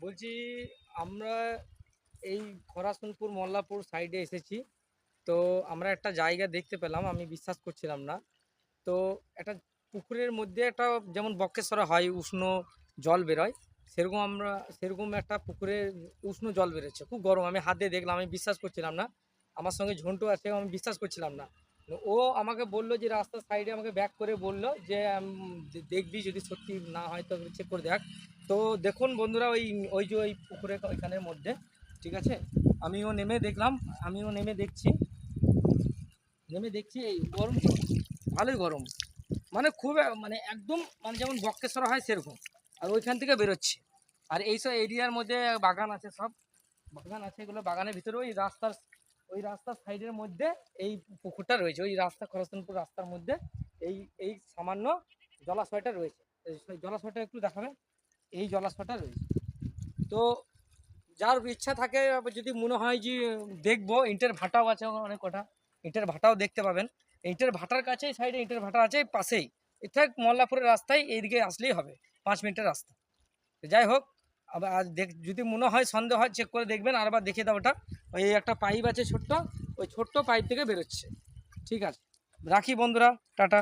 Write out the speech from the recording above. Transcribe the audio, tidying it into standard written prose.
বলছি আমরা এই খরাসনপুর মোল্লাপুর সাইডে এসেছি। তো আমরা একটা জায়গা দেখতে পেলাম, আমি বিশ্বাস করছিলাম না। তো একটা পুকুরের মধ্যে একটা যেমন বক্রেশ্বরে হয় উষ্ণ জল বেরোয়, সেরকম একটা পুকুরে উষ্ণ জল বেরোচ্ছে, খুব গরম। আমি হাত দিয়ে দেখলাম, আমি বিশ্বাস করছিলাম না। আমার সঙ্গে ঝন্টু আছে, আমি বিশ্বাস করছিলাম না। ও আমাকে বললো যে রাস্তার সাইডে আমাকে ব্যাক করে বললো যে দেখবি, যদি সত্যি না হয় তো চেক করে দেখ। তো দেখুন বন্ধুরা, ওই ওই যে ওই পুকুরের ওইখানের মধ্যে, ঠিক আছে, আমিও নেমে দেখলাম, আমিও নেমে দেখছি এই গরম জল, ভালোই গরম, মানে খুব মানে একদম মানে যেমন বক্রেশ্বর হয় সেরকম। আর ওইখান থেকে বেরোচ্ছে। আর এইসব এরিয়ার মধ্যে বাগান আছে, সব বাগান আছে, এগুলো বাগানের ভিতরে ওই রাস্তার সাইডের মধ্যে এই পুকুরটা রয়েছে। ওই রাস্তা খরচনপুর রাস্তার মধ্যে এই এই সামান্য জলাশয়টা রয়েছে। সেই জলাশয়টা একটু দেখাবে, এই জলাশয়টা রয়েছে। তো যার ইচ্ছা থাকে, যদি মনে হয় যে দেখবো, ইটের ভাটাও আছে অনেক কটা, ইটের ভাটাও দেখতে পাবেন। ইটের ভাটার কাছেই, সাইডে ইটের ভাটা আছে পাশেই। এটা মোল্লাপুরের রাস্তায় এইদিকে আসলেই হবে, 5 মিনিটের রাস্তা। যাই হোক, আবার আজ যদি মনে হয়, সন্দেহ হয়, চেক করে দেখবেন। আরবার দেখিয়ে দাও ওটা, ওই একটা পাইপ আছে ছোট্ট, ওই ছোট্ট পাইপ থেকে বেরোচ্ছে। ঠিক আছে, রাখি বন্ধুরা, টাটা।